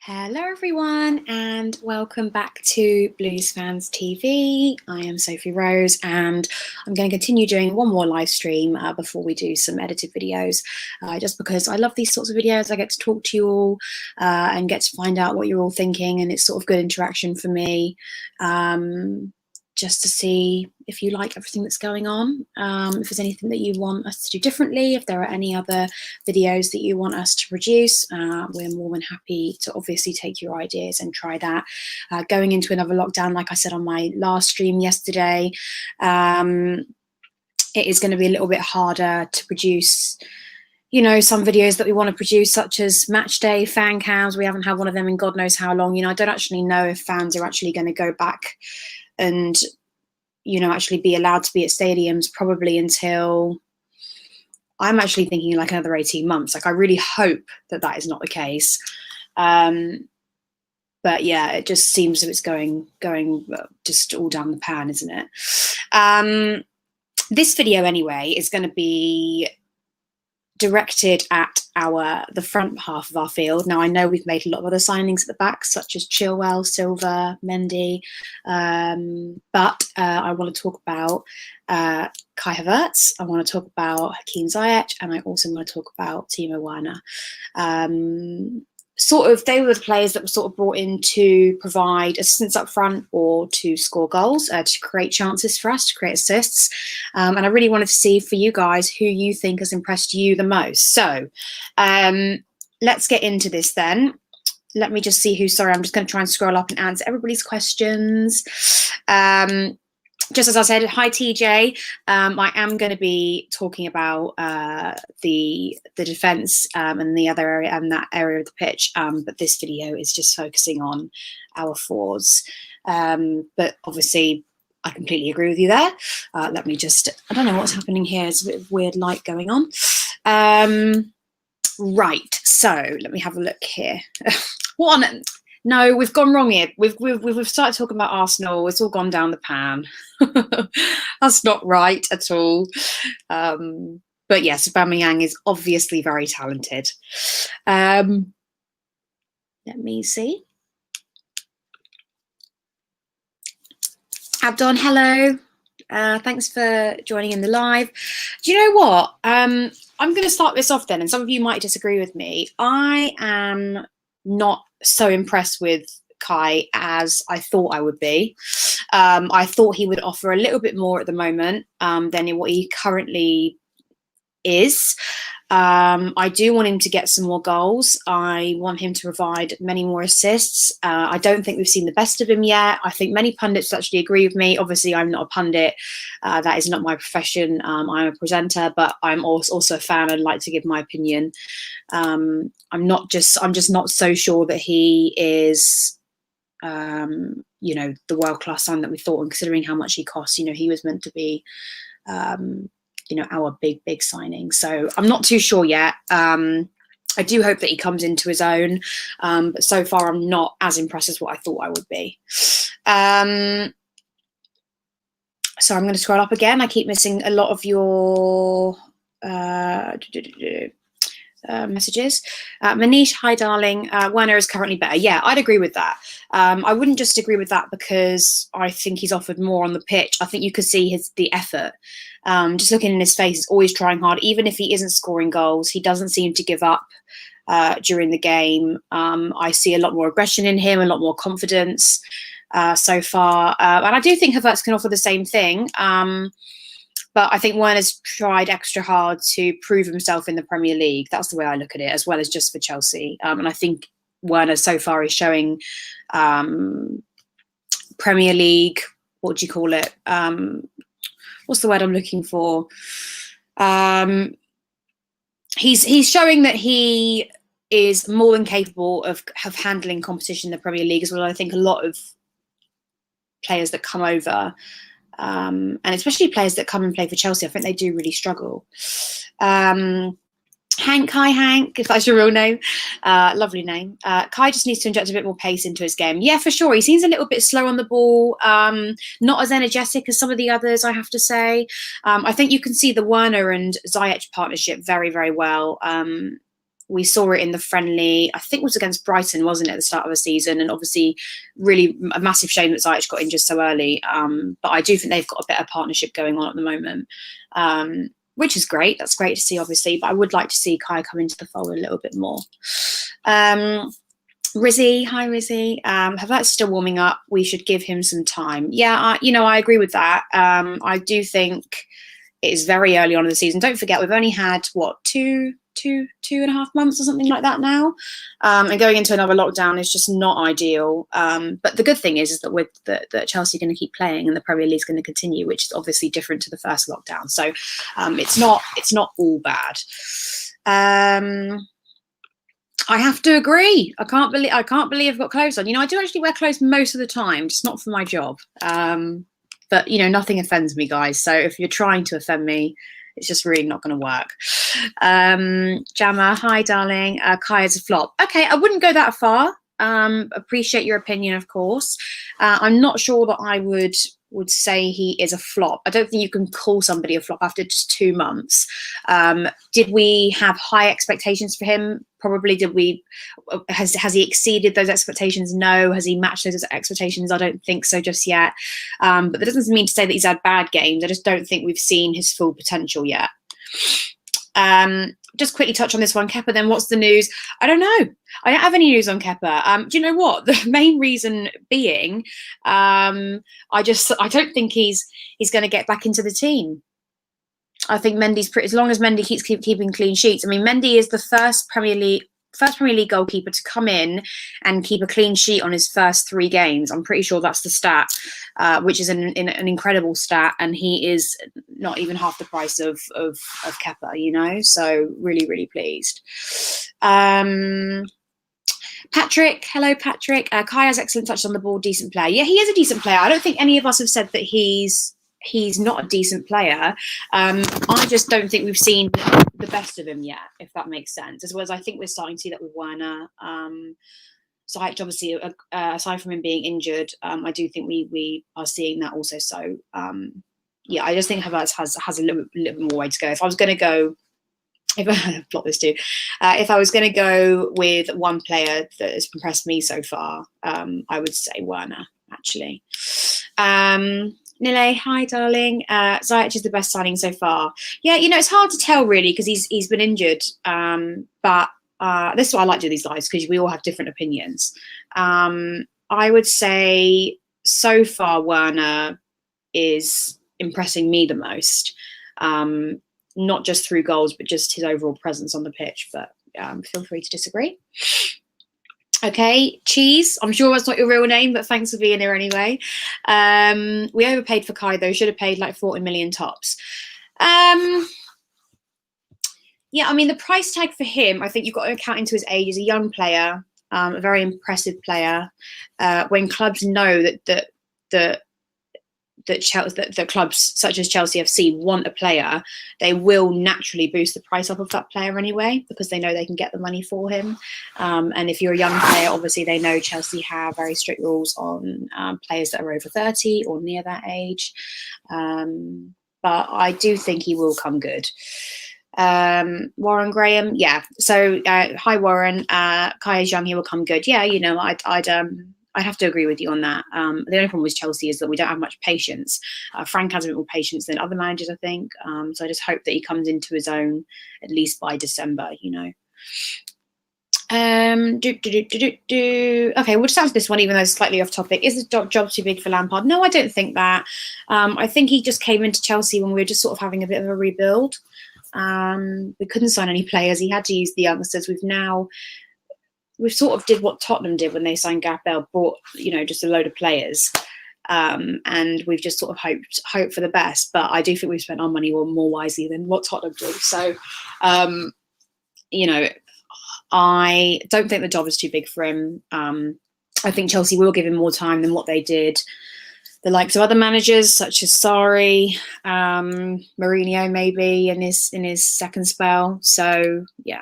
Hello everyone and welcome back to Blues Fans TV. I am Sophie Rose and I'm going to continue doing one more live stream before we do some edited videos, just because I love these sorts of videos. I get to talk to you all and get to find out what you're all thinking, and it's sort of good interaction for me, just to see if you like everything that's going on, if there's anything that you want us to do differently, if there are any other videos that you want us to produce. We're more than happy to obviously take your ideas and try that. Going into another lockdown, like I said on my last stream yesterday, it is going to be a little bit harder to produce, you know, some videos that we want to produce, such as match day fan cams. We haven't had one of them in God knows how long. You know, I don't actually know if fans are actually going to go back and, you know, actually be allowed to be at stadiums probably until, I'm actually thinking like another 18 months. Like, I really hope that that is not the case. But yeah, it just seems that it's going just all down the pan, isn't it? This video anyway is going to be directed at the front half of our field. Now, I know we've made a lot of other signings at the back, such as Chilwell, Silva, Mendy, but I want to talk about Kai Havertz. I want to talk about Hakim Ziyech, and I also want to talk about Timo Werner. They were the players that were sort of brought in to provide assistance up front or to score goals, to create chances for us, to create assists. And I really wanted to see for you guys who you think has impressed you the most. So let's get into this then. Let me just see sorry, I'm just going to try and scroll up and answer everybody's questions. Just as I said, hi TJ. I am going to be talking about the defence and the other area and that area of the pitch, but this video is just focusing on our forwards. But obviously, I completely agree with you there. Let me just, I don't know what's happening here. There's a bit of weird light going on. Right, so let me have a look here. What on? No, we've gone wrong here. We've started talking about Arsenal. It's all gone down the pan. That's not right at all. But yes, Aubameyang is obviously very talented. Let me see. Abdon, hello. Thanks for joining in the live. Do you know what? I'm going to start this off then, and some of you might disagree with me. I am not so impressed with Kai as I thought I would be. I thought he would offer a little bit more at the moment than what he currently is. I do want him to get some more goals. I want him to provide many more assists. I don't think we've seen the best of him yet. I think many pundits actually agree with me. Obviously, I'm not a pundit. That is not my profession. I'm a presenter, but I'm also a fan. I'd like to give my opinion. I'm just not so sure that he is, you know, the world-class sign that we thought, and considering how much he costs. You know, he was meant to be, you know, our big signing. So I'm not too sure yet. I do hope that he comes into his own, but so far I'm not as impressed as what I thought I would be. So I'm going to scroll up again. I keep missing a lot of your messages. Manish, hi darling. Werner is currently better. Yeah, I'd agree with that. I wouldn't just agree with that because I think he's offered more on the pitch. I think you could see the effort. Just looking in his face, he's always trying hard. Even if he isn't scoring goals, he doesn't seem to give up during the game. I see a lot more aggression in him, a lot more confidence so far. And I do think Havertz can offer the same thing. But I think Werner's tried extra hard to prove himself in the Premier League. That's the way I look at it, as well as just for Chelsea. And I think Werner so far is showing Premier League, what do you call it? What's the word I'm looking for? He's showing that he is more than capable of handling competition in the Premier League, as well. I think a lot of players that come over, and especially players that come and play for Chelsea, I think they do really struggle. Hank, hi Hank, if that's your real name. Lovely name. Kai just needs to inject a bit more pace into his game. Yeah, for sure. He seems a little bit slow on the ball, not as energetic as some of the others, I have to say. I think you can see the Werner and Ziyech partnership very, very well. We saw it in the friendly, I think it was against Brighton, wasn't it, at the start of the season? And obviously, really a massive shame that Ziyech got injured so early. But I do think they've got a better partnership going on at the moment, which is great. That's great to see, obviously. But I would like to see Kai come into the fold a little bit more. Rizzy, hi Rizzy. Havertz still warming up. We should give him some time. Yeah, I agree with that. I do think it is very early on in the season. Don't forget, we've only had two and a half months or something like that now, and going into another lockdown is just not ideal. But the good thing is that that Chelsea are going to keep playing and the Premier League is going to continue, which is obviously different to the first lockdown. So it's not all bad. I have to agree. I can't believe I've got clothes on. I do actually wear clothes most of the time, just not for my job. But nothing offends me, guys. So if you're trying to offend me, it's just really not going to work. Jammer, hi, darling. Kai is a flop. Okay, I wouldn't go that far. Appreciate your opinion, of course. I'm not sure that I would say he is a flop. I don't think you can call somebody a flop after just 2 months. Did we have high expectations for him? Probably. Did we? Has he exceeded those expectations? No. Has he matched those expectations? I don't think so just yet. But that doesn't mean to say that he's had bad games. I just don't think we've seen his full potential yet. Just quickly touch on this one. Kepa, then what's the news? I don't know. I don't have any news on Kepa. Do you know what? The main reason being, I don't think he's going to get back into the team. I think Mendy's as long as Mendy keeps keeping clean sheets. I mean, Mendy is the first Premier League goalkeeper to come in and keep a clean sheet on his first 3 games. I'm pretty sure that's the stat, which is an incredible stat, and he is not even half the price of Kepa, so really, really pleased. Patrick, hello Patrick. Kai has excellent touch on the ball, decent player. Yeah, he is a decent player. I don't think any of us have said that he's not a decent player. I just don't think we've seen the best of him yet, if that makes sense. As well as I think we're starting to see that with Werner. Ziyech, obviously, aside from him being injured, I do think we are seeing that also. So, yeah, I just think Havertz has a little bit more way to go. If I was going to go, if I was going to go with one player that has impressed me so far, I would say Werner, actually. Nile, hi darling. Ziyech is the best signing so far. Yeah, it's hard to tell really because he's been injured. But this is why I like doing these lives, because we all have different opinions. I would say so far Werner is impressing me the most. Not just through goals, but just his overall presence on the pitch. But feel free to disagree. Okay, Cheese. I'm sure that's not your real name, but thanks for being here anyway. We overpaid for Kai, though. Should have paid like 40 million tops. Yeah, I mean, the price tag for him, I think you've got to account into his age. He's a young player, a very impressive player. When clubs know that clubs such as ChelseaFC want a player, they will naturally boost the price up of that player anyway, because they know they can get the money for him. And if you're a young player, obviously they know Chelsea have very strict rules on players that are over 30 or near that age. But I do think he will come good. Warren Graham, yeah. So hi Warren. Kai is young, he will come good. Yeah, I'd have to agree with you on that. The only problem with Chelsea is that we don't have much patience. Frank has a bit more patience than other managers, I think. So I just hope that he comes into his own at least by December, Okay, we'll just answer this one, even though it's slightly off topic. Is the job too big for Lampard? No, I don't think that. I think he just came into Chelsea when we were just sort of having a bit of a rebuild. We couldn't sign any players. He had to use the youngsters. We've sort of did what Tottenham did when they signed Gareth Bale, brought, just a load of players. And we've just sort of hoped for the best. But I do think we've spent our money more wisely than what Tottenham did. So, I don't think the job is too big for him. I think Chelsea will give him more time than what they did the likes of other managers such as Sarri, Mourinho maybe in his second spell. So yeah.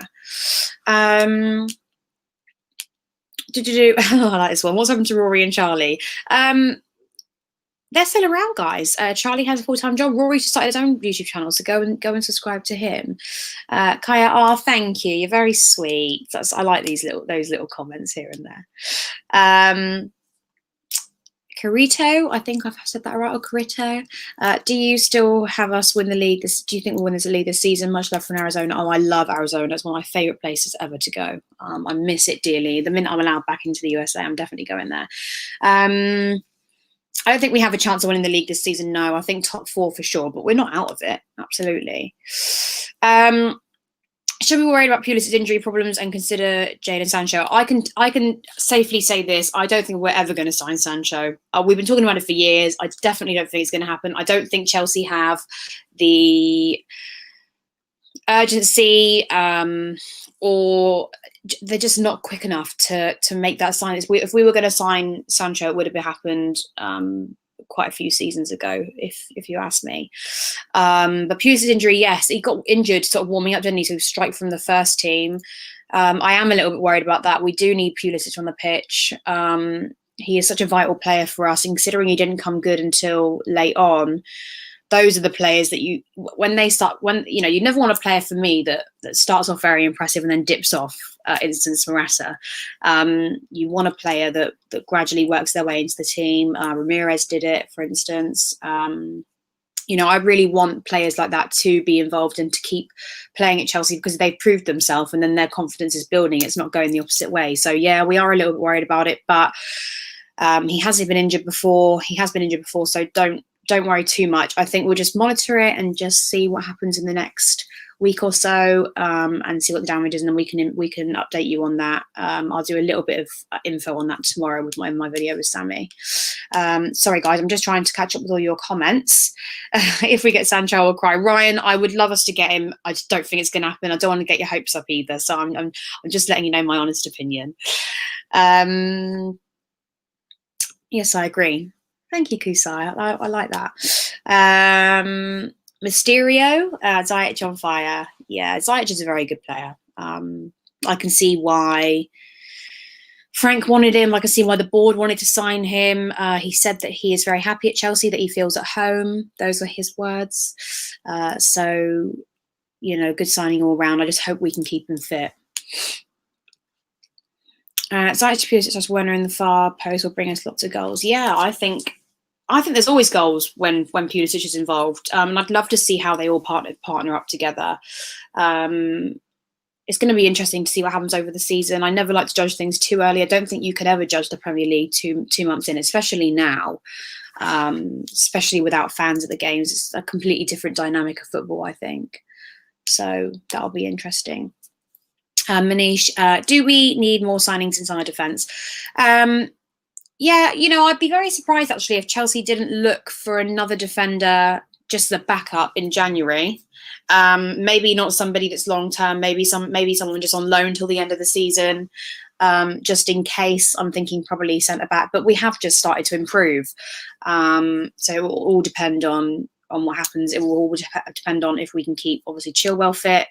I like this one. What's happened to Rory and Charlie? they're still around, guys. Charlie has a full-time job. Rory just started his own YouTube channel, so go and subscribe to him. Kaya, oh, thank you. You're very sweet. I like those little comments here and there. Carito, I think I've said that right. Or Carito, do you still have us win the league? Do you think we'll win the league this season? Much love from Arizona. Oh, I love Arizona. It's one of my favourite places ever to go. I miss it dearly. The minute I'm allowed back into the USA, I'm definitely going there. I don't think we have a chance of winning the league this season. No, I think top 4 for sure, but we're not out of it. Absolutely. Should we be worried about Pulisic's injury problems and consider Jadon Sancho? I can safely say this. I don't think we're ever going to sign Sancho. We've been talking about it for years. I definitely don't think it's going to happen. I don't think Chelsea have the urgency or they're just not quick enough to make that sign. If we were going to sign Sancho, it would have happened quite a few seasons ago, if you ask me. But Pulisic's injury, yes, he got injured sort of warming up, didn't he? So strike from the first team. I am a little bit worried about that. We do need Pulisic on the pitch. He is such a vital player for us, and considering he didn't come good until late on, those are the players that you never want a player for me that starts off very impressive and then dips off. Instance Morata. You want a player that gradually works their way into the team. Ramirez did it, for instance. I really want players like that to be involved and to keep playing at Chelsea because they've proved themselves and then their confidence is building. It's not going the opposite way. So yeah, we are a little bit worried about it, but he hasn't been injured before. He has been injured before, so don't worry too much. I think we'll just monitor it and just see what happens in the next week or so, and see what the damage is, and then we can update you on that. I'll do a little bit of info on that tomorrow with my video with Sammy. Sorry guys, I'm just trying to catch up with all your comments. If we get Sancho, I will cry. Ryan, I would love us to get him. I just don't think it's going to happen. I don't want to get your hopes up either, so I'm just letting you know my honest opinion. Yes, I agree. Thank you, Kusai. I like that. Mysterio, Ziyech on fire. Yeah, Ziyech is a very good player. I can see why Frank wanted him. I can see why the board wanted to sign him. He said that he is very happy at Chelsea, that he feels at home. Those were his words. So, good signing all round. I just hope we can keep him fit. Ziyech, Pulisic, Werner in the far post will bring us lots of goals. Yeah, I think there's always goals when Pulisic is involved, and I'd love to see how they all partner up together. It's going to be interesting to see what happens over the season. I never like to judge things too early. I don't think you could ever judge the Premier League 2 months in, especially now, especially without fans at the games. It's a completely different dynamic of football, I think. So that'll be interesting. Manish, do we need more signings in our defence? Yeah, I'd be very surprised actually if Chelsea didn't look for another defender just as a backup in January. Maybe not somebody that's long term. Maybe someone just on loan till the end of the season, just in case. I'm thinking probably centre back, but we have just started to improve. So it will all depend on what happens. It will all depend on if we can keep obviously Chilwell fit,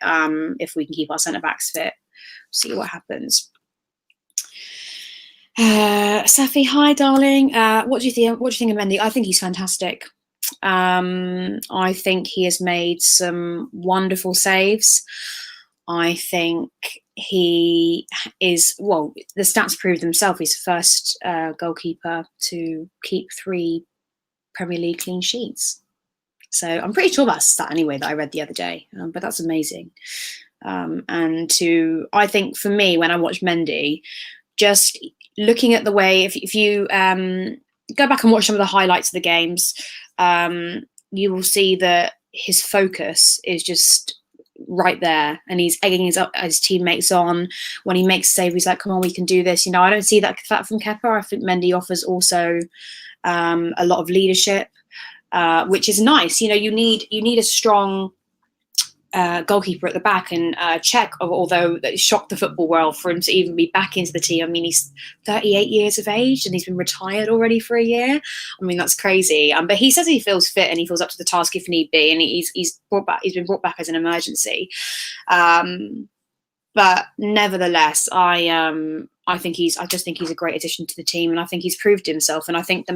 if we can keep our centre backs fit. See what happens. Safi, hi darling. What do you think of Mendy? I think he's fantastic. I think he has made some wonderful saves. I think he is, well, the stats prove themselves. He's the first goalkeeper to keep 3 Premier League clean sheets. So I'm pretty sure that's that anyway that I read the other day, but that's amazing. I think for me, when I watch Mendy, just looking at the way, if you go back and watch some of the highlights of the games, you will see that his focus is just right there, and he's egging his teammates on. When he makes a save, he's like, come on, we can do this. I don't see that from Kepa. I think Mendy offers also a lot of leadership, which is nice. You need a strong goalkeeper at the back, and Cech, although that shocked the football world for him to even be back into the team. I mean, he's 38 years of age and he's been retired already for a year. I mean, that's crazy. But he says he feels fit and he feels up to the task if need be, and he's been brought back as an emergency. But nevertheless, I I just think he's a great addition to the team, and I think he's proved himself. And I think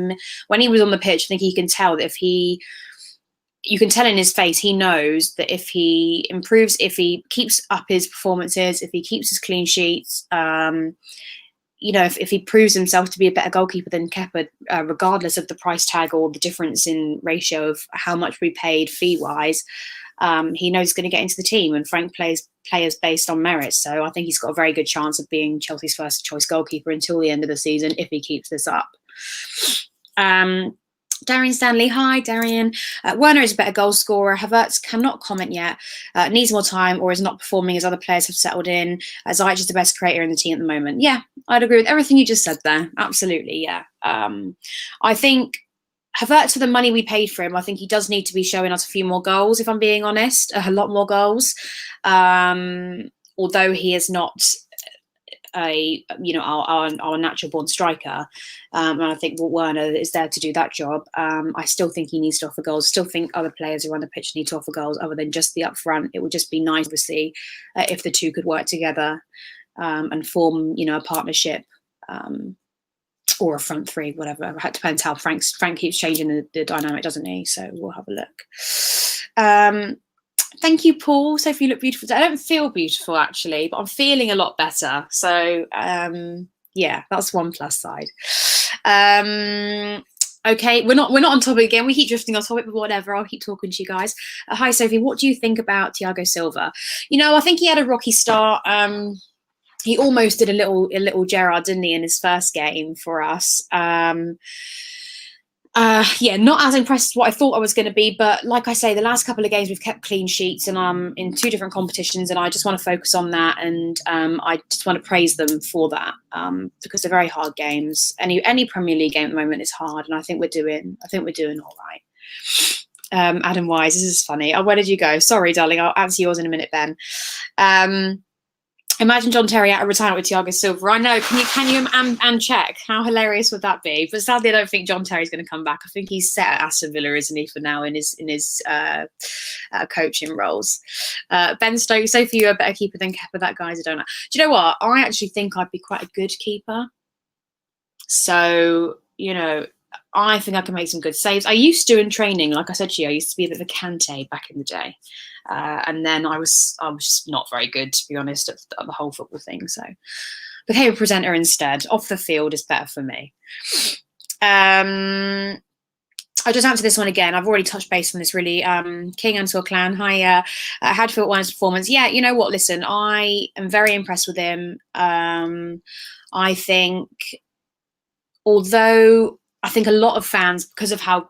when he was on the pitch, I think he can tell that you can tell in his face, he knows that if he improves, if he keeps up his performances, if he keeps his clean sheets, if he proves himself to be a better goalkeeper than Kepa, regardless of the price tag or the difference in ratio of how much we paid fee-wise, he knows he's going to get into the team, and Frank plays players based on merit. So I think he's got a very good chance of being Chelsea's first choice goalkeeper until the end of the season if he keeps this up. Darian Stanley, hi Darian. Werner is a better goal scorer. Havertz cannot comment yet. Needs more time or is not performing as other players have settled in. Ziyech is the best creator in the team at the moment. Yeah, I'd agree with everything you just said there. Absolutely, yeah. I think Havertz, for the money we paid for him, I think he does need to be showing us a few more goals, if I'm being honest. A lot more goals. Although he is not our natural born striker, and I think Werner is there to do that job. I still think he needs to offer goals. Still think other players who are on the pitch need to offer goals other than just the up front. It would just be nice, obviously, if the two could work together and form, a partnership. Or a front three, whatever. It depends how Frank keeps changing the dynamic, doesn't he? So we'll have a look. Thank you, Paul. Sophie, you look beautiful. I don't feel beautiful actually, but I'm feeling a lot better. So yeah, that's one plus side. Okay, we're not on topic again. We keep drifting on topic, but whatever. I'll keep talking to you guys. Hi, Sophie. What do you think about Thiago Silva? I think he had a rocky start. He almost did a little Gerrard, didn't he, in his first game for us? Yeah, not as impressed as what I thought I was going to be, but like I say, the last couple of games we've kept clean sheets, and I'm in 2 different competitions, and I just want to focus on that, and I just want to praise them for that, because they're very hard games. Any Premier League game at the moment is hard, and I think we're doing all right. Adam Wise, this is funny. Oh, where did you go? Sorry, darling. I'll answer yours in a minute, Ben. Imagine John Terry out of retirement with Thiago Silva. I know. Can you and check? How hilarious would that be? But sadly, I don't think John Terry's going to come back. I think he's set at Aston Villa, isn't he, for now in his coaching roles. Ben Stokes, Sophie, you're a better keeper than Kepa. That guy's a donut. Do you know what? I actually think I'd be quite a good keeper. So I think I can make some good saves. I used to in training, like I said to you, I used to be a bit of a Kante back in the day. And then I was just not very good, to be honest, at the whole football thing. So became a presenter instead. Off the field is better for me. I'll just answer this one again. I've already touched base on this really. King Ansel Clan, hi. How do you feel Werner's performance? Yeah, you know what? Listen, I am very impressed with him. I think, although I think a lot of fans, because of how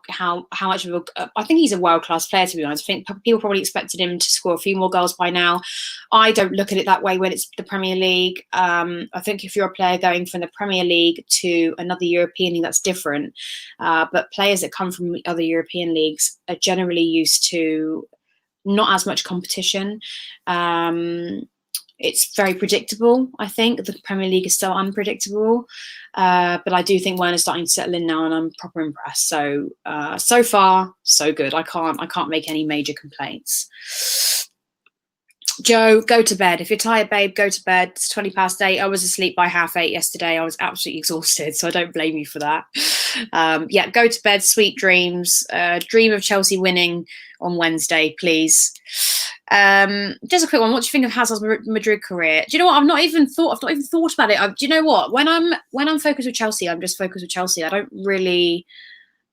much of I think he's a world-class player, to be honest. I think people probably expected him to score a few more goals by now. I don't look at it that way when it's the Premier League. I think if you're a player going from the Premier League to another European league, that's different. But players that come from other European leagues are generally used to not as much competition. It's very predictable, I think. The Premier League is still unpredictable. But I do think Werner's starting to settle in now, and I'm proper impressed. So so far, so good. I can't make any major complaints. Joe, go to bed. If you're tired, babe, go to bed. It's 8:20. I was asleep by 8:30 yesterday. I was absolutely exhausted, so I don't blame you for that. Yeah, go to bed. Sweet dreams. Dream of Chelsea winning on Wednesday, please. Just a quick one. What do you think of Hazard's Madrid career? Do you know what? I've not even thought about it. Do you know what? When I'm focused with Chelsea, I'm just focused with Chelsea. I don't really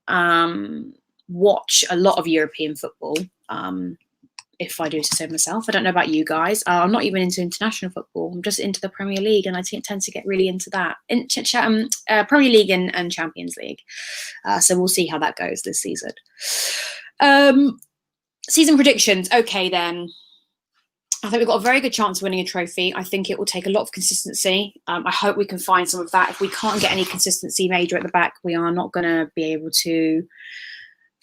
watch a lot of European football. If I do say myself, I don't know about you guys. I'm not even into international football. I'm just into the Premier League, and I tend to get really into that. Premier League and Champions League. So we'll see how that goes this season. Season predictions. Okay, then. I think we've got a very good chance of winning a trophy. I think it will take a lot of consistency. I hope we can find some of that. If we can't get any consistency major at the back, we are not going to be able to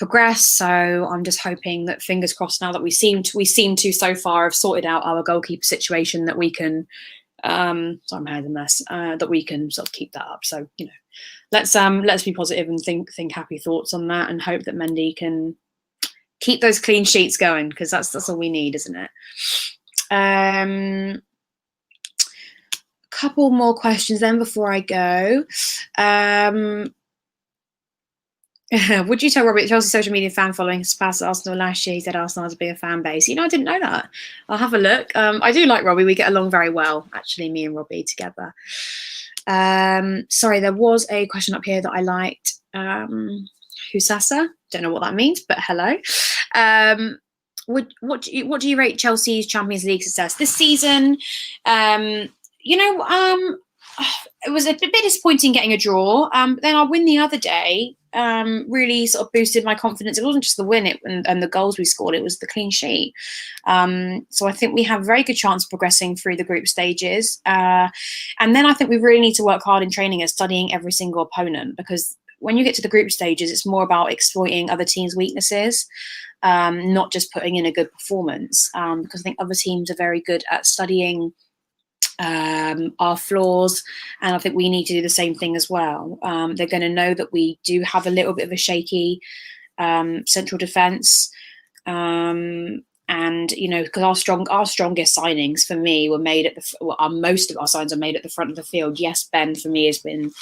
progress. So I'm just hoping that, fingers crossed, now that we seem to so far have sorted out our goalkeeper situation, that we can sorry, I'm having a mess, that we can sort of keep that up. So let's be positive and think happy thoughts on that, and hope that Mendy can keep those clean sheets going, because that's all we need, isn't it? couple more questions then before I go. Would you tell Robbie that Chelsea's social media fan following surpassed Arsenal last year? He said Arsenal has a bigger fan base. You know, I didn't know that. I'll have a look. I do like Robbie. We get along very well, actually, me and Robbie together. Sorry, there was a question up here that I liked. Husasa, don't know what that means, but hello. What do you rate Chelsea's Champions League success this season? You know, it was a bit disappointing getting a draw. Then our win the other day really sort of boosted my confidence. It wasn't just the win and the goals we scored, it was the clean sheet. So I think we have a very good chance of progressing through the group stages. And then I think we really need to work hard in training at studying every single opponent, because when you get to the group stages, it's more about exploiting other teams' weaknesses, not just putting in a good performance. Because I think other teams are very good at studying our flaws, and I think we need to do the same thing as well. They're going to know that we do have a little bit of a shaky central defence, and you know, because our strongest signings for me were made at most of our signs are made at the front of the field. Yes, Ben for me has been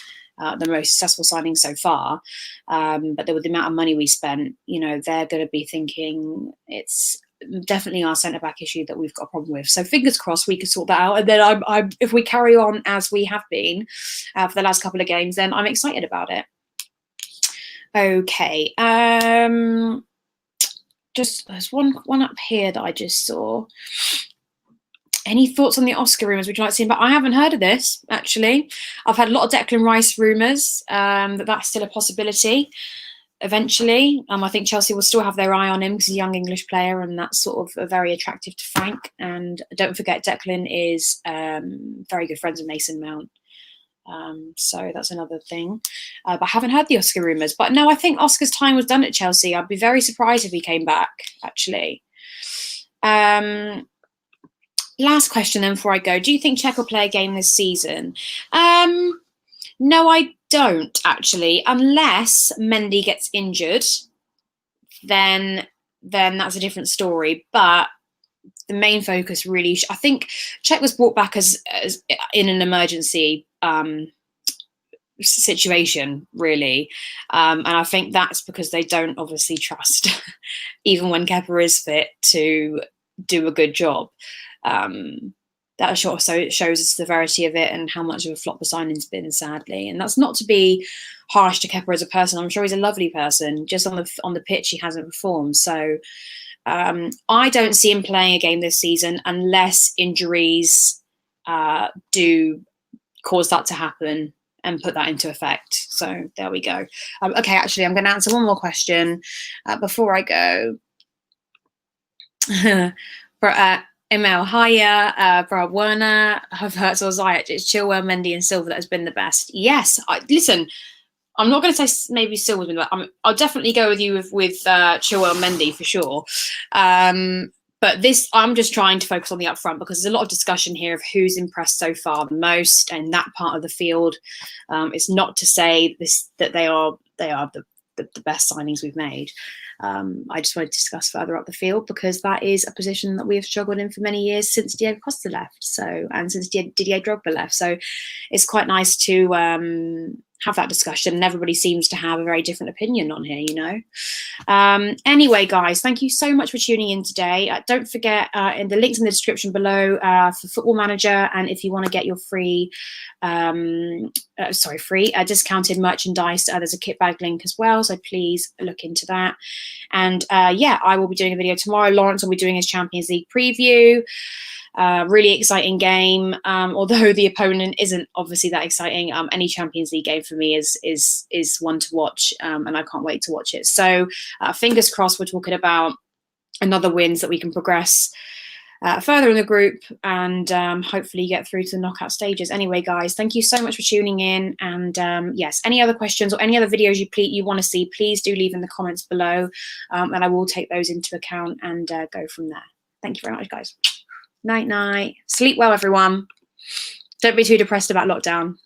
the most successful signing so far, but with the amount of money we spent, you know, they're going to be thinking it's definitely our centre back issue that we've got a problem with. So fingers crossed we can sort that out. And then if we carry on as we have been for the last couple of games, then I'm excited about it. Okay. Just there's one up here that I just saw. Any thoughts on the Oscar rumours? Would you like to see them? But I haven't heard of this, actually. I've had a lot of Declan Rice rumours, that's still a possibility. Eventually, I think Chelsea will still have their eye on him because he's a young English player, and that's sort of very attractive to Frank. And don't forget, Declan is very good friends with Mason Mount, so that's another thing. But I haven't heard the Oscar rumours. But no, I think Oscar's time was done at Chelsea. I'd be very surprised if he came back, actually. Last question then before I go. Do you think Czech will play a game this season? No, I don't, actually, unless Mendy gets injured, then that's a different story. But the main focus really, I think Czech was brought back as in an emergency situation, really. And I think that's because they don't obviously trust, even when Kepa is fit, to do a good job. That shows the severity of it and how much of a flop the signing's been, sadly. And that's not to be harsh to Kepa as a person. I'm sure he's a lovely person. Just on the pitch, he hasn't performed. So I don't see him playing a game this season unless injuries do cause that to happen and put that into effect. So there we go. Okay, actually, I'm going to answer one more question before I go. Email, hiya, Werner, Havertz or Ziyech. It's Chilwell, Mendy and Silva that has been the best. Yes, listen, I'm not going to say maybe Silva's been the best. I'll definitely go with you with Chilwell, Mendy for sure. But I'm just trying to focus on the upfront because there's a lot of discussion here of who's impressed so far the most in that part of the field. It's not to say that they are the best signings we've made. I just wanted to discuss further up the field because that is a position that we have struggled in for many years since Diego Costa left, and since Didier Drogba left. So it's quite nice to have that discussion, and everybody seems to have a very different opinion on here, you know. Anyway, guys, thank you so much for tuning in today. Don't forget in the links in the description below for Football Manager, and if you want to get your free discounted merchandise, there's a kit bag link as well, so please look into that. And yeah, I will be doing a video tomorrow. Lawrence will be doing his Champions League preview. Really exciting game, although the opponent isn't obviously that exciting. Any Champions League game for me is one to watch, and I can't wait to watch it. So fingers crossed we're talking about another win so that we can progress further in the group and hopefully get through to the knockout stages. Anyway, guys, thank you so much for tuning in. And yes, any other questions or any other videos you want to see, please do leave in the comments below, and I will take those into account and go from there. Thank you very much, guys. Night night. Sleep well, everyone. Don't be too depressed about lockdown.